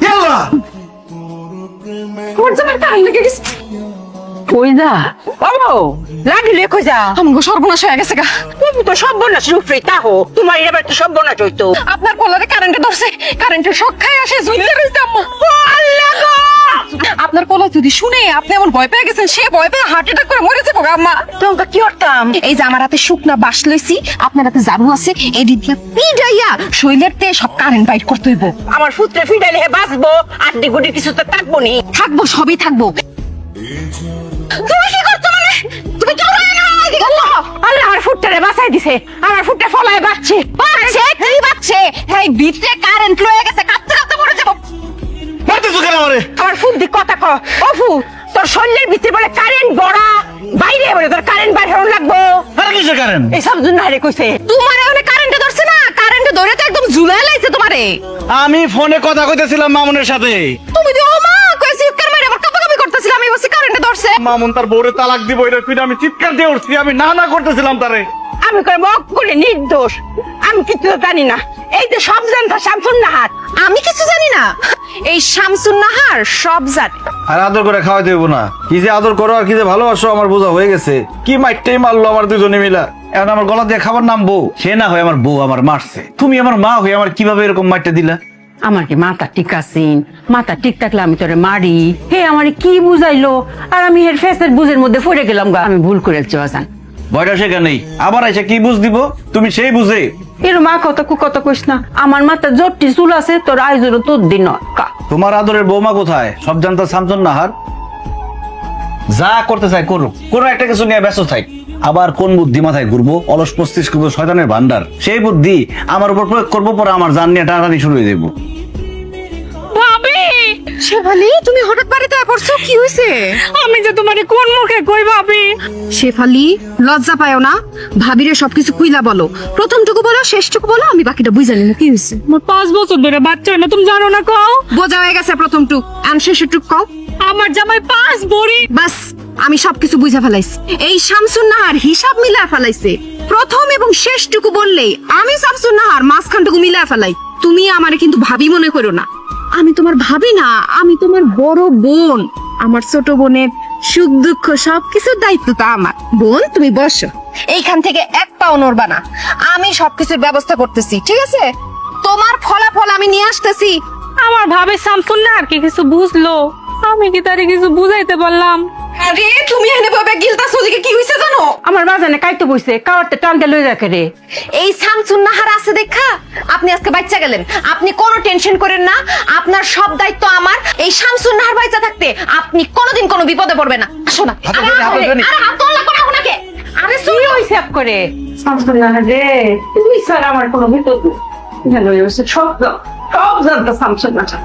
ইয়াল্লা ওর জামাই কান লেগে গেছে। কই যা বাবু লাগলে কই যা আমগো সর্বনাশ হয়ে গেছে গা। তুমি তো সর্বনাশ রূপে তাহো তোমার এবার তো সর্বনাশ হইতো। আপনার পোলারে কারেন্টে ধরছে, কারেন্টের শক খায় আসে ঝুলতে রইছে আম্মা। আল্লাহ গো! আপনার পোলা যদি শুনে আপনি এমন ভয় পেয়ে গেছেন, সে ভয় পেয়ে হার্ট অ্যাটাক করে মরে যাবো গা আম্মা। তোমাকে কি করতাম? এই যে আমার হাতে শুকনা বাঁশ লইছি, আপনার হাতে ঝাড়ু আছে, এই দিদিয়া পিডাইয়া শৈলের তে সব কারেন্ট বাইট করতে হইব। আমার সূত্রে ফিডাইলে বাঁচবো, আড্ডি গুডি কিছু তো থাকবো নি। থাকবো, সবই থাকবো। তুমি কি করছো মানে? তুমি চলো না এদিকে। আল্লাহ আল্লাহ আমার ফুটটারে বাঁচাই দিছে, আমার ফুটটা ফলায় বাঁচছে। বাচ্চে কি বাচ্চে? এই ভিতরে কারেন্ট লয়ে গেছে, কাঁপতে কাঁপতে মরে যাবো। মারতেছো কেন আমারে? আমার ফুট দি কথা ক। অফু তোর শরীরের ভিতরে বলে কারেন্ট বড়া, বাইরে বলে তোর কারেন্ট বাইরে হন লাগবো। আরে কিসের কারেন্ট? এই সব জন্য হারে কইছে। তোমারে অনেক কারেন্টে ধরছে না, কারেন্টে ধরে তো একদম ঝুলাই লাইছে তোমারে। আমি ফোনে কথা কইতেছিলাম মামুনের সাথে। তুমি যে ও মা কইছি চিৎকার মেরে আবার কাঁপাকাঁপি করতেছিলাম, আমি বলছি কারেন্টে ধরছে। মামুন তার বউরে তালাক দিব এটা কইরা আমি চিৎকার দিয়ে উঠছি, আমি না না করতেছিলাম তারে। আমি করে মক করে নির্দোষ, আমি কিছু জানি না। এই যে সব জানতা শামসুন নাহার। আমি কিছু জানি না, এই শামসুন নাহার সব জানে। আর আদর করে খাওয়াই দেবো না? কি যে আদর করো আর কি যে ভালোবাসো আমার বোঝা হয়ে গেছে। কি মাইরটাই মারলো আমার দুজনে মিলা। এখন আমার গলা দিয়ে খাবার নাম বউ, সে না হয় আমার বউ আমার মারছে। তুমি আমার মা হয়ে আমার কিভাবে এরকম মাইরটা দিলা? আমার কি মাথা ঠিক আছেন? মাথা ঠিক থাকলে আমি তোরে মারি? হে আমারে কি বুঝাইলো আর আমি হের ফেসের বুঝের মধ্যে পড়ে গেলাম গা। আমি ভুল করেছি বাজান। ভয়টা সেখানেই, আবার এসে কি বুঝ দিব? তুমি সেই বুঝে এর মা কথা কইস না। আমার মাথা জটটি চুল আছে, তোর আইজোর তোর দিন কা। তোমার আদরের বৌমা কোথায়? সব জানতা শামসুন নাহার। যা করতে চাই করুক, কোনো একটা কিছু নিয়ে ব্যস্ত থাক। আবার কোন বুদ্ধি মাথায় ঘুরবো? অলস পস্তিস কিন্তু শয়তানের ভান্ডার। সেই বুদ্ধি আমার উপর প্রয়োগ করবো, পরে আমার জান নিয়ে টানাটানি শুরু হয়ে দেবো। ভাবি শেফালি, তুমি হঠাৎ বাড়িতে পড়ছো, কি হয়েছে? আমি যে তোমারে কোন মুখে কই ভাবি? শেফালি লজ্জা পায়ও না, ভাবিরে সবকিছু খুইলা বলো। প্রথমটুকু বলো, শেষটুকু বলো, আমি বাকিটা বুঝা নিব। কি হয়েছে? আমার 5 বছর ধরে বাচ্চা হয় না, তুমি জানো না? কও বোঝা হয়ে গেছে প্রথমটুক, আর শেষটুক কও। আমার জামাই 5 ভরি। বাস, আমি সবকিছু বুঝা ফেলাইছি। এই শামসুন নাহার হিসাব মিলা ফেলাইছে। প্রথম এবং শেষটুকু বললেই আমি শামসুন নাহার মাঝখানটুকু মিলা ফেলাই। তুমি আমারে কিন্তু ভাবি মনে করো না। আমি তোমার ভাবি না, আমি তোমার বড় বোন। আমার ছোট বোনের সুখ দুঃখ সবকিছুর দায়িত্ব তো আমার। বোন তুমি বসো, এইখান থেকে এক পাও নড়বা না। আমি সবকিছুর ব্যবস্থা করতেছি, ঠিক আছে? তোমার ফলাফল আমি নিয়ে আসতেছি। আমার ভাবে শামসুন না আর কি কিছু বুঝলো, আমি কি তারে কিছু বুঝাইতে পারলাম? আরে তুমি এনে ভাবে গিলতাছো, ওদিকে কি হইছে জানো? আমার বাজানে কাইতে বইছে, কাওয়ারতে টানতে লই রাখে রে। এই শামসুন নাহার আছে দেখা আপনি আজকে বাচ্চা গেলেন। আপনি কোনো টেনশন করেন না, আপনার সব দায়িত্ব আমার। এই শামসুন নাহার বাচ্চা থাকতে আপনি কোনোদিন কোনো বিপদে পড়বে না। আসো না। হাতে ধরে, হাতে ধরে। আরে হাত তোলা করে আপনাকে। আরে কি হইছে আপ করে? শামসুন নাহার রে, তুই ছাড়া আমার কোনো বিপদ নেই। সব জানতো শামসুন নাহার।